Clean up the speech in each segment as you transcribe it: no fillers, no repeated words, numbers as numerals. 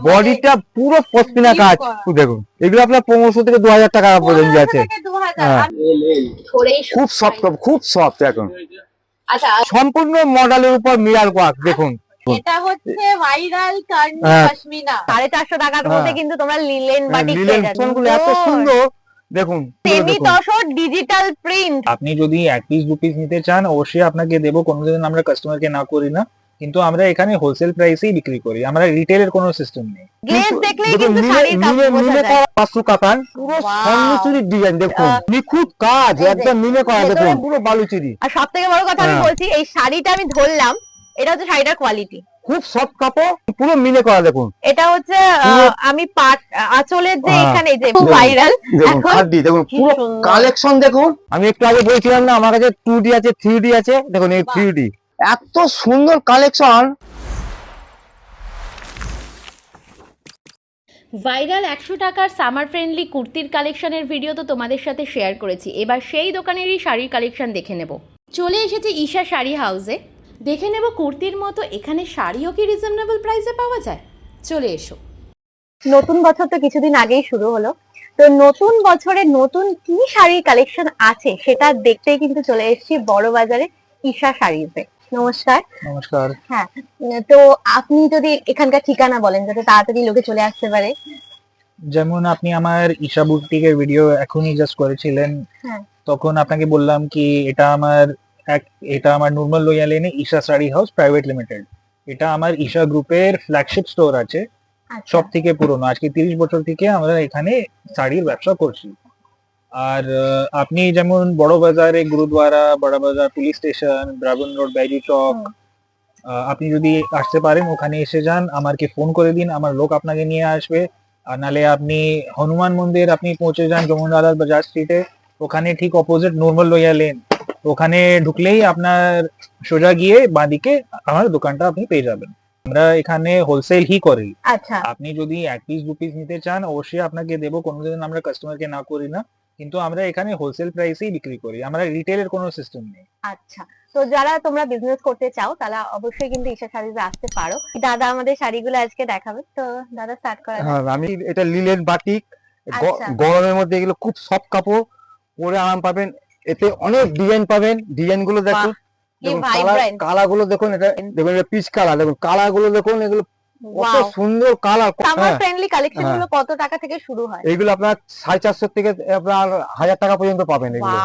বডিটা পুরো পশমিনা কাজ দেখুন, এগুলো আপনার 1500 থেকে 2000 টাকা পর্যন্ত আছে। খুব সফট, খুব সফট এখন। আচ্ছা, সম্পূর্ণ মডেলের উপর মিরার ওয়ার্ক দেখুন। এটা হচ্ছে ভাইরাল কার্নি পশমিনা। 450 টাকার মধ্যে কিন্তু তোমরা লিলেন বাটিক পেয়ে যাচ্ছ। লিলেন এত সুন্দর দেখুন, সেমি তসর ডিজিটাল প্রিন্ট। আপনি যদি এক পিস দু পিস নিতে চান অবশ্যই আপনাকে দেবো, কোনোদিন আমরা কাস্টমারকে না করি না, কিন্তু আমরা এখানে হোলসেল প্রাইসেই বিক্রি করি, আমরা রিটেলের কোনো সিস্টেম নেই। গ্লেজ দেখলেই কিন্তু শাড়ির কাজ বোঝা যায়। পাঁচশো কাতান পুরো স্বর্ণচুরির ডিজাইন দেখুন, নিখুঁত কাজ একদম মিলে করা দেখুন, পুরো বালুচুরি। আর সবথেকে বড় কথা আমি বলছি, এই শাড়িটা আমি ধরলাম, এটা হচ্ছে শাড়িটার কোয়ালিটি, খুব সফট কাপড়, পুরো মিলে করা দেখুন। এটা হচ্ছে আমি পাট আঁচলের যে এখানে যে ভাইরাল দেখুন, পুরো কালেকশন দেখুন। আমি একটু আগে বলছিলাম না আমার কাছে 2D আছে 3D আছে, দেখুন এই 3D এত সুন্দর কালেকশন। ভাইরাল 100 টাকার সামার ফ্রেন্ডলি কুর্তির কালেকশনের ভিডিও তো তোমাদের সাথে শেয়ার করেছি, এবার সেই দোকানেরই শাড়ির কালেকশন দেখে নেব। চলে এসেছে ঈশা শাড়ি হাউসে, দেখে নেব কুর্তির মতো এখানে শাড়িও কি রিজনেবল প্রাইসে পাওয়া যায়। চলে এসো। নতুন বছর তো কিছুদিন আগেই শুরু হলো, তো নতুন বছরে নতুন কি শাড়ির কালেকশন আছে সেটা দেখতেই কিন্তু চলে এসেছি বড় বাজারে ঈশা শাড়িতে। নমস্কার। নমস্কার। হ্যাঁ, তো আপনি যদি এখানকার ঠিকানা বলেন যাতে তাড়াতাড়ি লোকে চলে আসতে পারে। যেমন আপনি আমার ঈশা বুটিকের ভিডিও এখনই জাস্ট করেছিলেন, তখন আপনাকে বললাম কি এটা আমার নরমাল লোয়া লেনে Isha sari house private limited, এটা আমার ঈশা গ্রুপের ফ্ল্যাগশিপ স্টোর আছে, সব থেকে পুরনো, আজকে 30 বছর থেকে আমরা এখানে শাড়ির ব্যবসা করছি। আর আপনি যেমন বড় বাজারে গুরুদ্বারা, বড় বাজার, পুলিশ স্টেশন, ব্রাভন রোড, বাইজু চক, আপনি যদি আসতে পারেন ওখানে এসে যান, আমাকে ফোন করে দিন, আমার লোক আপনাকে নিয়ে আসবে। আর নালে আপনি হনুমান মন্দির আপনি পৌঁছে যান যমুনালাল বাজার স্ট্রিটে, ওখানে ঠিক অপোজিট নরমাল লোয়া লেন, ওখানে ঢুকলেই আপনার সোজা গিয়ে বাঁদিকে আমার দোকানটা আপনি পেয়ে যাবেন। আমরা এখানে হোলসেল হি করি। আচ্ছা, আপনি যদি এক পিস দু পিস নিতে চান অবশ্যই আপনাকে দেবো, কোনোদিন আমরা কাস্টমারকে না করি না, কিন্তু আমরা এখানে হোলসেল প্রাইসেই বিক্রি করি, আমরা রিটেলের কোনো সিস্টেম নেই। আচ্ছা, তো যারা তোমরা বিজনেস করতে চাও তারা অবশ্যই কিন্তু ঈশা শাড়িতে আসতে পারো। দাদা আমাদের শাড়িগুলো আজকে দেখাবে, তো দাদা স্টার্ট করা যাক। হ্যাঁ, আমি এটা লিলেন বাটিক, গরমের মধ্যে এগুলো খুব সফট কাপড়, পরে আরাম পাবেন, এতে অনেক ডিজাইন পাবেন। ডিজাইন গুলো দেখুন, কালার গুলো দেখুন, এটা দেখুন পিচ কালার, দেখুন কালার গুলো দেখুন, এগুলো কত সুন্দর কালার। সামার ফ্রেন্ডলি কালেকশন গুলো কত টাকা থেকে শুরু হয়? এগুলো আপনার 450 থেকে আপনার 1000 টাকা পর্যন্ত পাবেন এগুলো।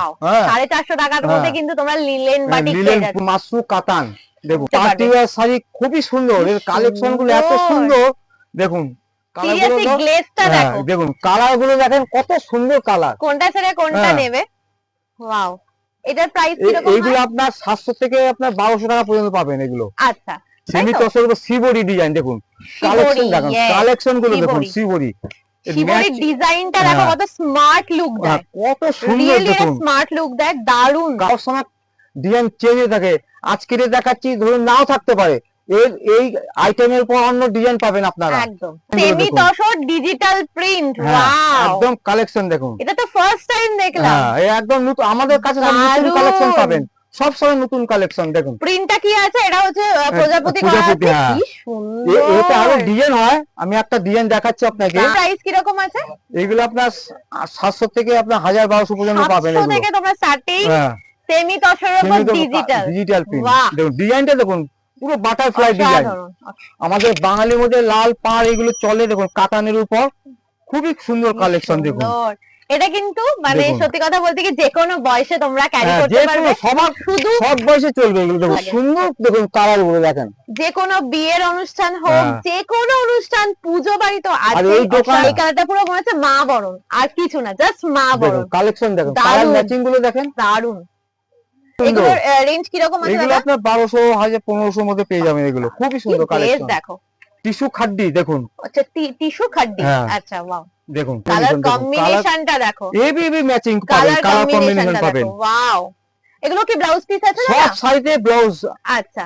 450 টাকার মধ্যে কিন্তু তোমরা লিলেন বাটিক পেয়ে যাচ্ছ। মাসু কাতান দেখুন, পার্টিওয়ার শাড়ি খুবই সুন্দর, এর কালেকশন গুলো এত সুন্দর দেখুন, সিরিয়াসলি গ্লেজটা দেখো, দেখুন কালার গুলো দেখেন কত সুন্দর কালার, কোনটা ছেড়ে কোনটা নেবে। ওয়াও, এটার প্রাইস কি রকম? এইগুলো আপনার 700 থেকে আপনার 1200 টাকা পর্যন্ত পাবেন এগুলো। আচ্ছা, সেমি তসর উপর সিবরি ডিজাইন দেখুন, কালেকশন দেখুন, কালেকশন গুলো দেখুন, সিবরির ডিজাইনটা দেখো, কত স্মার্ট লুক দেয়, কত সুন্দর দেখুন, স্মার্ট লুক দেয়, দারুণ। কারোর সময় ডিজাইন চেঞ্জ হয়ে থাকে, আজকে দেখাচ্ছি ধরুন নাও থাকতে পারে, এই আইটেমের উপর অন্য ডিজাইন পাবেন আপনারা। একদম semi tussar digital print. Wow, একদম কালেকশন দেখুন, এটা তো ফার্স্ট টাইম দেখলাম। হ্যাঁ, একদম নতুন, আমাদের কাছে সব নতুন কালেকশন পাবেন, সব সময় নতুন কালেকশন দেখুন। প্রিন্টটা কি আছে? এটা হচ্ছে প্রজাপতি করা আছে, কি সুন্দর। এটা আরো ডিজাইন হয়, আমি একটা ডিজাইন দেখাচ্ছি আপনাকে। প্রাইস কি রকম আছে? এগুলো আপনার 700 থেকে আপনার 1000-1200 পর্যন্ত পাবেন। 700 থেকে তোমরা স্টার্টিং, সেমি তসরের উপর ডিজিটাল প্রিন্ট দেখুন, ডিজাইনটা দেখুন পুরো বাটারফ্লাই ডিজাইন। আমাদের বাঙালির মধ্যে লাল পাড় এগুলো চলে, দেখুন কাতানের উপর খুবই সুন্দর কালেকশন দেখুন। এটা কিন্তু মানে সত্যি কথা বলতে কি যে কোনো বয়সে তোমরা ক্যারি করতে পারবে, শুধু সব বয়সে চলবে এগুলো। দেখুন সুন্দর, দেখুন কালার গুলো দেখেন, যে কোনো বিয়ের অনুষ্ঠান হোক, যে কোনো অনুষ্ঠান, পুজো বাড়ি তো আছে। এই কালারটা পুরো মনে হচ্ছে মা বরণ, আর কিছু না, জাস্ট মা বরণ। কালেকশন দেখুন, কালার ম্যাচিং গুলো দেখেন, দারুণ। এগুলোর রেঞ্জ কি রকম আছে? এগুলো আপনার 1200, 1500 মধ্যে পেয়ে যাবেন, এগুলো খুবই সুন্দর কালেকশন। দেখো টিস্যু খাড্ডি দেখুন, আচ্ছা টিস্যু খাড্ডি, আচ্ছা ওয়াও, দেখুন কালার কম্বিনেশনটা দেখো, এবি ম্যাচিং পাবেন, কালার কম্বিনেশন পাবেন। ওয়াও, এগুলো কি ব্লাউজ পিস আছে না? সব শাড়িতে ব্লাউজ। আচ্ছা,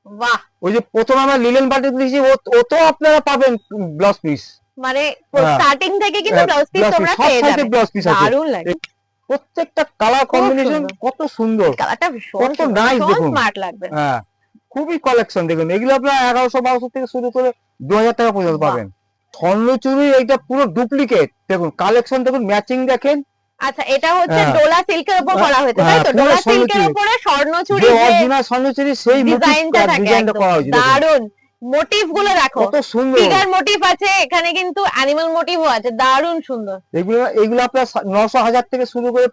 বাহ। ওই যে প্রথম আমরা লিলেন বাটিক দিয়েছি, ও তো আপনারা পাবেন ব্লাউজ পিস, মানে স্টার্টিং থেকে কিন্তু ব্লাউজ পিস তোমরা পেয়ে যাবে। দারুণ লাগে, প্রত্যেকটা কালার কম্বিনেশন কত সুন্দর, কালারটা ভীষণ নাইস, দেখুন স্মার্ট লাগবে। হ্যাঁ, খুবই কালেকশন দেখুন, এগুলো আপনার 1100-1200 থেকে শুরু করে 2000 টাকা পর্যন্ত বাহ। পাবেন। স্বর্ণচুরি এইটা পুরো ডুপ্লিকেট, দেখুন কালেকশন দেখুন, ম্যাচিং দেখেন। আচ্ছা, এটা হচ্ছে হ্যাঁ। ডোলা সিল্কের উপর করা হয়েছে তাই তো? হ্যাঁ, পুরো ডোলা সিল্কের স্বর্ণচুরি। উপরে স্বর্ণচুরি যে যে অরিজিনাল স্বর্ণচুরি সেই ডিজাইনটা থাকে ডিজাইনটা একদম করা হয়েছে দেখুন। দারুন। মোটিভ গুলো দেখো, কত সুন্দর। ফিগার মোটিভ আছে, এখানে কিন্তু অ্যানিমাল মোটিভও আছে, দারুন সুন্দর। এগুলো আপনার 900-1000 থেকে শুরু করে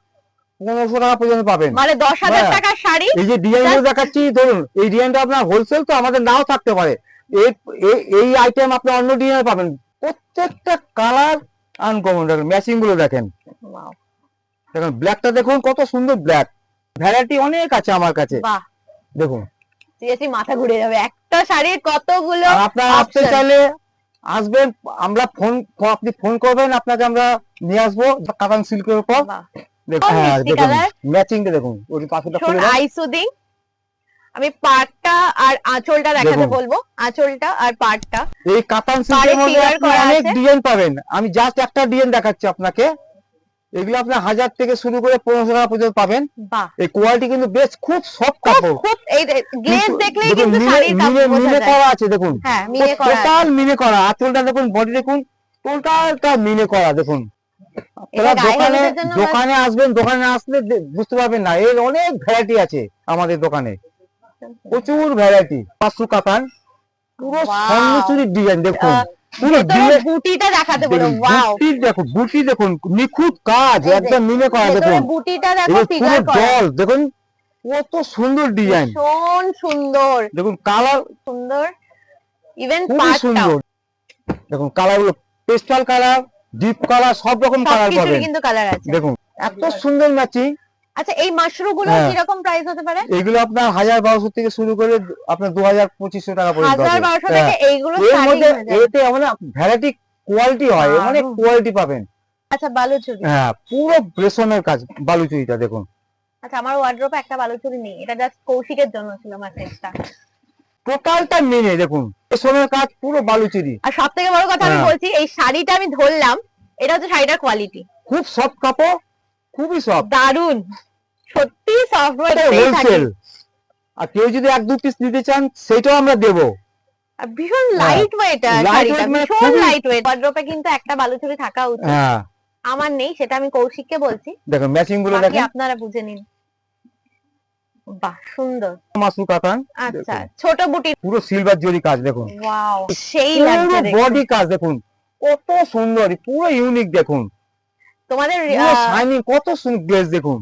1500 টাকা পর্যন্ত পাবেন। মানে 10,000 হ্যাঁ। টাকার শাড়ি। এই যে ডিজাইন গুলো দেখাচ্ছি, ধরুন এই ডিজাইনটা আপনার হোলসেল তো, আমাদের নাও থাকতে পারে। এই আইটেম আপনি অন্য ডিজাইন পাবেন। প্রত্যেকটা কালার আনকমন, দেখেন ম্যাচিং গুলো দেখেন। Wow, দেখুন ব্ল্যাকটা দেখুন কত সুন্দর ব্ল্যাক, ভ্যারাইটি অনেক আছে আমার কাছে। বাহ, দেখুন সিরিয়াসলি মাথা ঘুরে যাবে, একটা শাড়ির কতগুলো আর আপনারা আসতে option। চাইলে আসবেন, আমরা আপনি ফোন করবেন, আপনাকে আমরা নিয়ে আসবো কাতান সিল্কের উপর। বাহ, দেখুন, হ্যাঁ মিষ্টি দেখুন কালার। ম্যাচিংটা দেখুন, ওই পাখিটা খুলে দাও। I soothing. আমি পাড়টা আর আঁচলটা দেখাতে দেখুন। বলবো, আঁচলটা আর পাড়টা। এই কাতান পাড়ে সিল্কের মধ্যে figure আপনি করা অনেক আছে। ডিজাইন পাবেন, আমি জাস্ট একটা ডিজাইন দেখাচ্ছি আপনাকে। এগুলো আপনার 1000 থেকে শুরু করে 1500 টাকা পর্যন্ত পাবেন। বাহ, এই কোয়ালিটি কিন্তু বেশ খুব সফট কাপড়। খুব এই গ্লেজ কিন্তু দেখলেই দেখুন কিন্তু মিনে শাড়ির কাপড় বোঝা মিনে যায়। করা আছে দেখুন, হ্যাঁ, মিনে করা আছে। টোটাল মিনে করা। আঁচলটা দেখুন, বডি দেখুন, টোটালটা মিনে করা দেখুন। এটা আপনারা গায়ে হলুদের জন্য দোকানে আসবেন, দোকানে আসলে বুঝতে পারবেন না, এর অনেক ভ্যারাইটি আছে আমাদের দোকানে, প্রচুর ভ্যারাইটি। পাঁচশো কাতান পুরো Wow. স্বর্ণচুরির ডিজাইন দেখুন, পুরো ভেতরে ডিজাইন বুটিটা দেখাতে বলো। ওয়াও, দেখুন, বুটি দেখুন, নিখুঁত কাজ, এই যে, একদম মিনে করা ভেতরে দেখুন। বুটিটা দেখো, এবার পুরো ফিগার করা, ডল দেখুন, কত সুন্দর ডিজাইন ভীষণ সুন্দর দেখুন, কালার সুন্দর। ইভেন খুবই পাড়টা সুন্দর দেখুন, কালার গুলো পেস্টাল কালার, ডিপ কালার, সব রকম কালার সবকিছুরই পাবেন কিন্তু কালার আছে। দেখুন, এত সুন্দর ম্যাচিং। আচ্ছা, এই মাশরু গুলো হ্যাঁ। কিরকম প্রাইস হতে পারে? এগুলো আপনার 1000-1200 থেকে শুরু করে আপনার 2000-2500 টাকা পর্যন্ত 1000-1200 হবে। থেকে হ্যাঁ। এইগুলো এর স্টার্টিং মধ্যে হয়ে যায়। এতে মানে ভ্যারাইটি কোয়ালিটি হয়, দারুণ। অনেক কোয়ালিটি পাবেন। আচ্ছা, বালুচুরি। হ্যাঁ, পুরো রেশমের কাজ বালুচুরিটা দেখুন, আচ্ছা, আমার ওয়ার্ড্রোপে একটা বালুচুরি নেই, এটা জাস্ট কৌশিকের জন্য ছিল আমার সেটটা। টোটালটা মিনে দেখুন, রেশমের কাজ পুরো বালুচুরি। আর সব থেকে বড় কথা আমি হ্যাঁ। বলছি, এই শাড়িটা আমি ধরলাম, এটা হচ্ছে শাড়িটার কোয়ালিটি খুব সফট কাপড়, খুবই সফট, দারুন, সত্যি সফট হোলসেল। আর কেউ যদি 1-2 পিস নিতে চান সেটাও আমরা দেবো। ভীষণ লাইট ওয়েট Light শাড়িটা, weight মানে ভীষণ খুবই- লাইট ওয়েট। ওয়ার্ড্রোপে কিন্তু একটা বালুচুরি থাকা উচিত, হ্যাঁ আমার নেই, সেটা আমি কৌশিককে বলছি, দেখুন ম্যাচিং গুলো বাকি দেখেন, আপনারা বুঝে নিন। বাহ, সুন্দর। মাসু কাতান, আচ্ছা, দেখুন, ছোট বুটি। পুরো সিলভার জরি কাজ দেখুন, ওয়াও, সেই পুরো লাগছে দেখতে। বডি কাজ দেখুন, কত সুন্দর, পুরো ইউনিক দেখুন, তোমাদের পুরো শাইনিং, কত সুন্দর গ্লেজ দেখুন।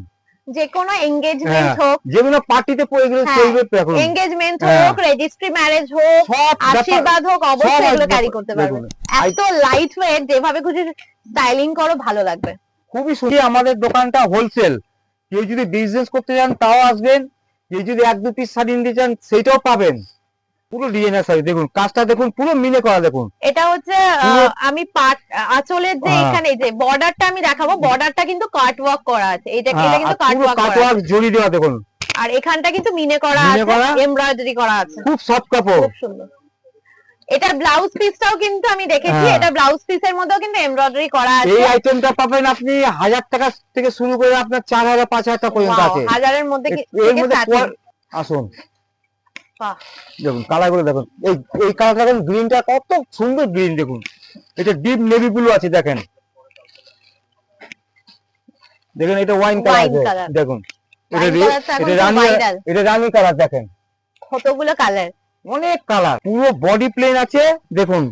যে কোনো এঙ্গেজমেন্ট হ্যাঁ, হোক, যেগুলো পার্টিতে পরে গেলে হ্যাঁ, চলবে দেখুন, এঙ্গেজমেন্ট হ্যাঁ। হোক, রেজিস্ট্রি ম্যারেজ হোক, সব আশীর্বাদ হোক, অবশ্যই সব এগুলো আসবে। ক্যারি করতে পারবে। দেখুন, এত লাইট ওয়েট, যেভাবে খুশি স্টাইলিং করো ভালো লাগবে। খুবই সুন্দর। আমাদের দোকানটা হোলসেল, কেউ যদি বিজনেস করতে চান তাও আসবেন, কেউ যদি 1-2 পিস শাড়ি নিতে চান সেটাও পাবেন। পুরো ডিজাইনার শাড়ি দেখুন, কাজটা দেখুন, পুরো মিনে করা দেখুন। এটা হচ্ছে পুরো- আমি পাট আঁচলের যে হ্যাঁ। এখানে যে বর্ডারটা আমি দেখাবো, বর্ডারটা কিন্তু কাট ওয়ার্ক করা আছে, এটা হ্যাঁ, এটা কিন্তু আর কাট পুরো ওয়ার্ক করা আছে। কাটওয়ার্ক জড়ি দেওয়া দেখুন, আর এখানটা কিন্তু মিনে করা মিনে আছে, করা। এমব্রয়ডারি করা আছে, খুব সফট কাপড়। খুব সুন্দর। এটার ব্লাউজ পিসটাও কিন্তু আমি দেখেছি, হ্যাঁ। এটা ব্লাউজ পিসের মধ্যেও কিন্তু এমব্রয়ডারি করা আছে। এই আইটেমটা পাবেন আপনি 1000 টাকা থেকে শুরু করে আপনার 4000-5000 টাকা পর্যন্ত Wow, আছে। হাজারের মধ্যে এর থেকে মধ্যে starting। আসুন বাহ, দেখুন, কালার গুলো দেখুন, এই কালারটা দেখুন, গ্রিনটা কত সুন্দর গ্রিন দেখুন, এটা ডিপ নেভি ব্লু আছে দেখেন, দেখেন এটা ওয়াইন কালার Wine আছে color। দেখুন, এটা Wine color টা এখন এটা তো রানী, viral। এটা রানী কালার দেখেন, কতগুলো কালার। অনেক কালার, পুরো বডি প্লেন আছে দেখুন,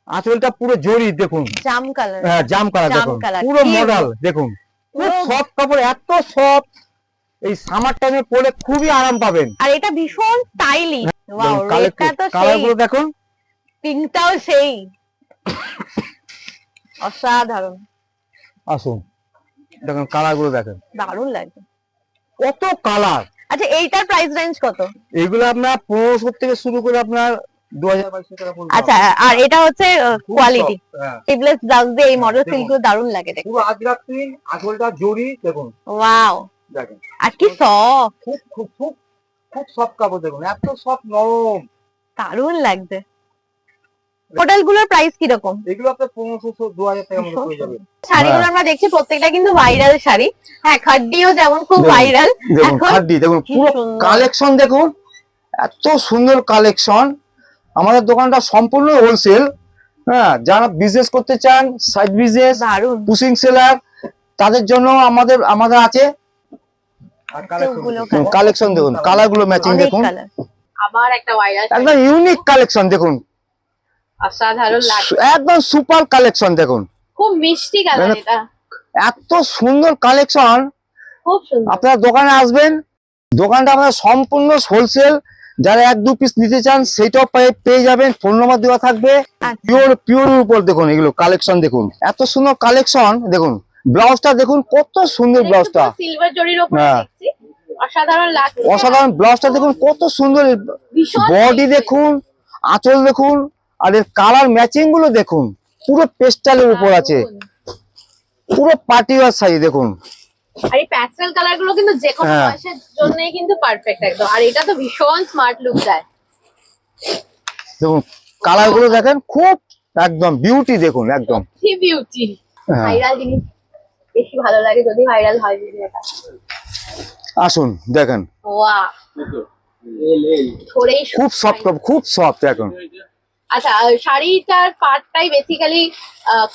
আঁচলটা পুরো জরি দেখুন, জাম কালার। জাম কালার জাম দেখুন, colour, পুরো কি মডেল দেখুন, খুব পুরো- সফট কাপড়, এত সফট, এই সামার টাইমে পরে খুবই আরাম পাবেন। আর এটা ভীষণ স্টাইলিশ। ওয়াও, রেডটা তো কালার সেই, গুলো দেখুন, পিঙ্কটাও সেই, অসাধারণ, আসুন দেখুন, কালার গুলো দেখেন, দারুণ লাগছে। কত কালার। আচ্ছা, এইটার প্রাইস রেঞ্জ কত? এগুলো আপনার 1500 থেকে শুরু করে আপনার 2000-2200 টাকা পর্যন্ত। আচ্ছা, আর এটা হচ্ছে খুব কোয়ালিটি, soft, হ্যাঁ। স্লিভলেস ব্লাউজ দিয়ে এই মডেল দেখুন। সিল্ক গুলো দারুণ লাগে দেখতে। পুরো আজরাক প্রিন্ট, আঁচলটা জরি দেখুন, ওয়াও, দেখেন আর কি সফট, খুব খুব খুব খুব সফট কাপড় দেখুন, এত সফট নরম। দারুণ লাগছে। মডেল গুলোর প্রাইস কিরকম? এগুলো আপনার 1500-2000 টাকার মধ্যে হয়ে যাবে। শাড়িগুলো আমরা দেখছি প্রত্যেকটা কিন্তু ভাইরাল শাড়ি। হ্যাঁ, খাড্ডিও যেমন খুব দেখুন, ভাইরাল। দেখুন এখন খাড্ডি দেখুন, কি পুরো সুন্দর। কালেকশন দেখুন, এত সুন্দর কালেকশন। আমাদের দোকানটা সম্পূর্ণ হোলসেল। হ্যাঁ, যারা বিজনেস করতে চান, সাইড বিজনেস, দারুণ পুশিং সেলার, তাদের জন্য আমাদের আছে। কালেকশন দেখুন, কালার গুলো ম্যাচিং অনেক দেখুন, কালার। আবার একটা ভাইরাল একদম ইউনিক কালেকশন দেখুন, অসাধারণ লাগছে, একদম সুপার কালেকশন দেখুন, খুব মিষ্টি কালার, মানে এটা এত সুন্দর কালেকশন। খুব সুন্দর। আপনারা দোকানে আসবেন, দোকানটা আমাদের সম্পূর্ণ হোলসেল। যারা 1-2 পিস নিতে চান সেটাও পেয়ে যাবেন, ফোন নম্বর দেওয়া থাকবে। পিওর উপর দেখুন এগুলো কালেকশন দেখুন, এত সুন্দর কালেকশন দেখুন। ব্লাউজটা দেখুন কত সুন্দর, ব্লাউজটা সিলভার জরির উপরে হ্যাঁ। দেখছি, অসাধারণ লাগছে, অসাধারণ। ব্লাউজটা দেখুন কত সুন্দর, ভীষণ বডি দেখুন, আঁচল দেখুন, আর এর কালার ম্যাচিং গুলো দেখুন, পুরো পেস্টালের উপর আছে, পুরো পার্টি ওয়ার শাড়ি দেখুন। আর এই প্যাস্টেল কালার গুলো কিন্তু যে কোনো হ্যাঁ। বয়সের জন্যই কিন্তু পারফেক্ট একদম। আর এটা তো ভীষণ স্মার্ট লুক দেয়। দেখুন কালার গুলো দেখেন, খুব একদম বিউটি দেখুন, একদম কি বিউটি। হ্যাঁ। ভাইরাল জিনিস বেশি ভালো লাগে যদি ভাইরাল হয় ভিডিওটা। আসুন দেখেন, ওয়াও, ধরেই খুব সফট, খুব সফট এখন। আচ্ছা, শাড়িটার পার্টটাই বেসিক্যালি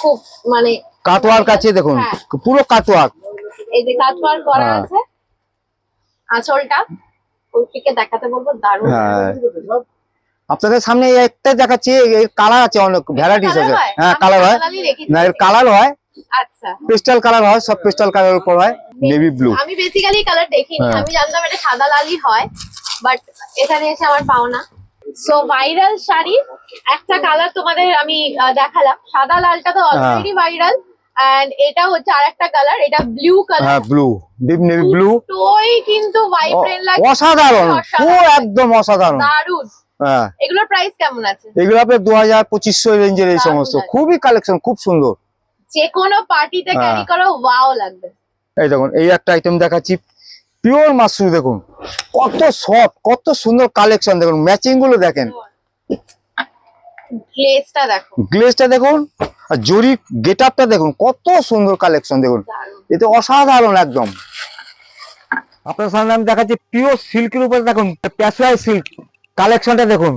খুব মানে কাটওয়ার্ক আছে দেখুন, হ্যাঁ। পুরো কাটওয়ার্ক। এই যে কাটওয়ার্ক করা হ্যাঁ। আছে, আঁচলটা কৌশিককে দেখাতে বলবো, দারুণ। হ্যাঁ, আপনাদের সামনে একটা দেখাচ্ছি, এর কালার আছে, অনেক ভ্যারাইটিস আছে। হয়? হ্যাঁ, আমি কালার হয় কালারই রেখেছি। না, এর কালার হয় আচ্ছা, পেস্টাল কালার হয়, সব পেস্টাল কালার উপর হয়, নেভি ব্লু। আমি বেসিক্যালি কালার দেখিনি, হ্যাঁ। আমি জানতাম এটা সাদা লালই হয়, বাট এখানে এসে আমার পাওনা। সো ভাইরাল শাড়ি একটা কালার তোমাদের আমি দেখালাম, সাদা লালটা তো অলরেডি ভাইরাল, এন্ড এটা হচ্ছে আরেকটা কালার, এটা ব্লু কালার। হ্যাঁ, ব্লু, ডিপ নেভি ব্লু, দুটোই কিন্তু ভাইব্রেন্ট লাগে, অসাধারণ, পুরো একদম অসাধারণ। দারুণ। হ্যাঁ, এগুলোর প্রাইস কেমন আছে? এগুলো আপনার 2000-2500 রেঞ্জের এই দারুণ সমস্ত, লাগে। খুবই কালেকশন, খুব সুন্দর। যে কোনো পার্টিতে ক্যারি হ্যাঁ। করো ওয়াও লাগবে। এই দেখুন, এই একটা আইটেম দেখাচ্ছি, পিওর মাশরুম দেখুন, কত সফট, কত সুন্দর কালেকশন দেখুন, ম্যাচিং গুলো দেখেন, গ্লেজটা দেখো, গ্লেজটা দেখুন, আর জরি গেটআপটা দেখুন, কত সুন্দর কালেকশন দেখুন, দারুণ। এতে অসাধারণ একদম। আপনার সামনে আমি দেখাচ্ছি পিওর সিল্কের উপরে দেখুন, প্যাচওয়ার্ক সিল্ক কালেকশনটা দেখুন,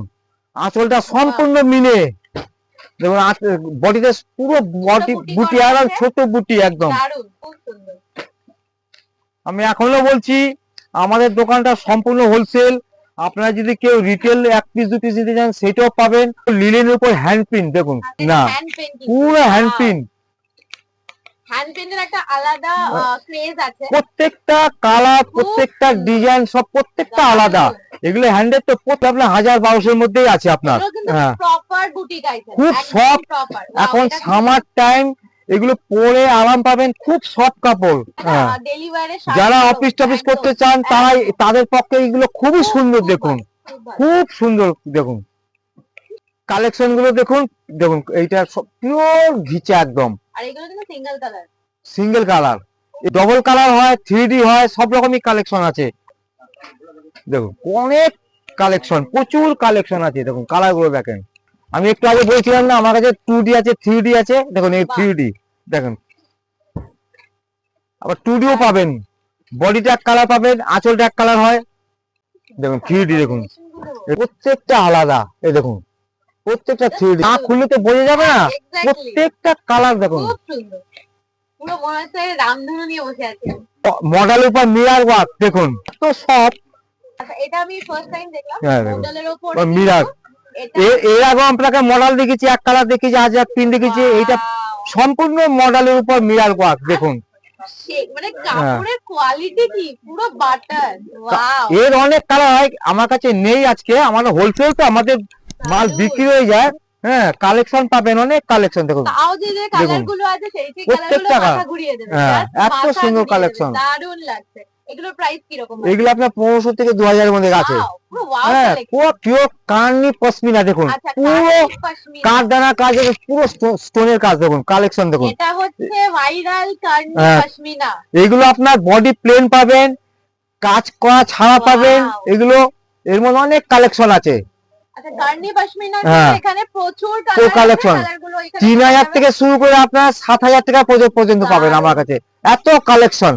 আঁচলটা সম্পূর্ণ মিলে দেখুন, বডিতে পুরো বডি বুটি, আর ছোট বুটি একদম। দারুণ, খুব সুন্দর। আমি এখনো বলছি, আমাদের দোকানটা সম্পূর্ণ হোলসেল। আপনারা যদি কেউ রিটেল 1 পিস 2 পিস নিতে চান সেটাও পাবেন। লিলেনের উপর হ্যান্ড প্রিন্ট দেখুন, না হ্যান্ড পেইন্টিং, পুরো হ্যান্ড প্রিন্ট, হ্যান্ড পেইন্টের একটা আলাদা ক্রেজ আছে। প্রত্যেকটা কালার, প্রত্যেকটা ডিজাইন, সব প্রত্যেকটা আলাদা। এগুলো হ্যান্ডের তো আপনার 1000-1200 মধ্যেই আছে আপনার। হ্যাঁ, প্রপার বুটিক আইটেম, খুব soft। প্রপার। এখন সামার টাইম, এগুলো পরে আরাম পাবেন, খুব সফট কাপড়। হ্যাঁ, ডেলিভারি যারা অফিস টফিস করতে চান তাদের পক্ষে এগুলো খুবই সুন্দর দেখুন, খুব সুন্দর দেখুন কালেকশন গুলো দেখুন। দেখুন এইটা পিওর ঘিচা একদম, আর এগুলো কিন্তু single colour, single colour, double colour হয়, 3D হয়, সব রকমই কালেকশন আছে। দেখুন অনেক কালেকশন, প্রচুর কালেকশন আছে। দেখুন কালার গুলো দেখেন, আমি একটু আগে বলছিলাম না আমার কাছে 2D আছে, 3D আছে। দেখুন এই 3D দেখেন, আবার 2Dও পাবেন, বডিটা এক কালার পাবেন, আঁচলটা এক কালার হয়। দেখুন 3D দেখুন, প্রত্যেকটা আলাদা। এই দেখুন প্রত্যেকটা 3D, না খুললে তো বোঝা যাবে না, প্রত্যেকটা কালার দেখুন। খুব সুন্দর, পুরো মনে হচ্ছে রামধনু নিয়ে বসে আছে। মডেলের উপর মিরার ওয়ার্ক দেখুন, তো সব। আচ্ছা, এটা আমি ফার্স্ট টাইম দেখলাম হ্যাঁ, দেখুন। মডেলের উপর মিরার, এটা এর আগে আপনাকে মডেল দেখেছি, এক কালার দেখেছি, আজ এক প্রিন্ট দেখেছি, এইটা সম্পূর্ণ মডেলের উপর মিরার ওয়ার্ক দেখুন। মানে কাপড়ের কোয়ালিটি কি পুরো বাটার, ওয়াও। এর অনেক কালার হয়, আমার কাছে নেই আজকে, আমাদের হোলসেল তো, আমাদের মাল বিক্রি হয়ে যায়। হ্যাঁ, কালেকশন পাবেন, অনেক কালেকশন দেখুন, তাও যে কালার গুলো আছে সেই সেই কালারগুলো প্রত্যেকটা মাথা ঘুরিয়ে দেবে, হ্যাঁ, just এত মাথা সুন্দর ঘুরিয়ে কালেকশন। দেবে, দারুণ লাগছে। এগুলোর প্রাইস কি রকম? এগুলো আপনার 1500 থেকে 2000 এর মধ্যে আছে। Wow, পুরো ওয়াও হ্যাঁ, কালেকশন। পুরো পিওর কার্নি পশমিনা দেখুন, আচ্ছা, পুরো কাশ্মীর। কাঠদানা কাজ, পুরো স্টোনের কাজ দেখুন, কালেকশন দেখুন। এটা হচ্ছে ভাইরাল কার্নি হ্যাঁ। পশমিনা। এগুলো আপনার বডি প্লেন পাবেন, কাজ করা ছাড়া পাবেন, এগুলো এর মধ্যে অনেক কালেকশন আছে। আচ্ছা, কার্নি পশমিনা হ্যাঁ। এখানে প্রচুর কালেকশন, 3000 থেকে শুরু করে আপনার 7000 টাকা পর্যন্ত পাবেন আমার কাছে, এত কালেকশন।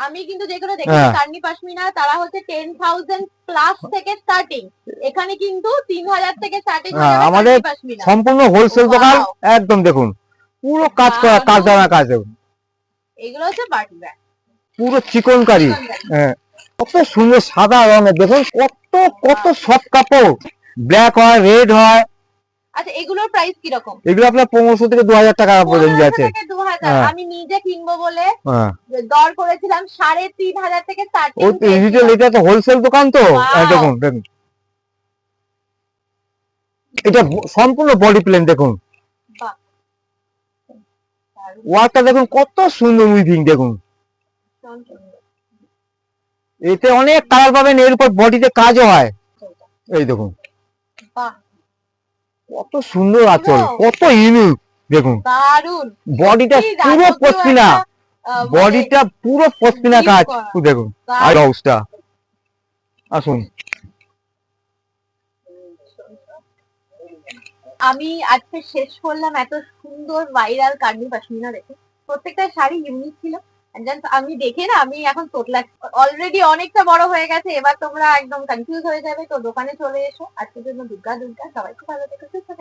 আমি কিন্তু যেগুলো দেখেছি কার্নি পশমিনা তারা হচ্ছে 10,000 প্লাস থেকে স্টার্টিং, এখানে কিন্তু 3,000 থেকে স্টার্টিং হয়ে যাবে আমাদের কার্নি পশমিনা। সম্পূর্ণ হোলসেল দোকান, একদম দেখুন পুরো কাজ করা, কাজ জানা কাজ দেখুন, এগুলো হচ্ছে বাটি ব্যাগ, পুরো চিকনকারি। হ্যাঁ, কত সুন্দর সাদা রঙের, দেখুন কত কত সফট কাপড়, ব্ল্যাক হয়, রেড হয়। আচ্ছা এগুলোর প্রাইস কি রকম? এগুলো আপনার 1500 থেকে 2000 টাকা পর্যন্ত আছে। 1500 থেকে 2000। আমি নিজে কিনবো বলে হ্যাঁ, দর করেছিলাম 3,500 থেকে স্টার্টিং। ও রিটেল, এটা তো হোলসেল দোকান তো। দেখুন দেখুন, এটা সম্পূর্ণ বডি প্লেন, দেখুন ওয়ার্কটা দেখুন কত সুন্দর উইভিং, দেখুন এতে অনেক কালার পাবেন, এর উপর বডিতে কাজও হয়। এই দেখুন কত সুন্দর আঁচল, কত ইউনিক, দেখুন দারুন বডিটা পুরো পশমিনা, বডিটা পুরো পশমিনা কাজ, দেখুন আর হাউসটা। আসুন, আমি আজকে শেষ করলাম এত সুন্দর ভাইরাল কার্নি পশমিনা দেখে, প্রত্যেকটা শাড়ি ইউনিক ছিল। আমি দেখে না আমি এখন তোতলা, অলরেডি অনেকটা বড় হয়ে গেছে, এবার তোমরা একদম কনফিউজ হয়ে যাবে। তো দোকানে চলে এসো, আজকের জন্য দুর্গা দুর্গা, সবাই খুব ভালো থেকো, সুস্থ থেকো।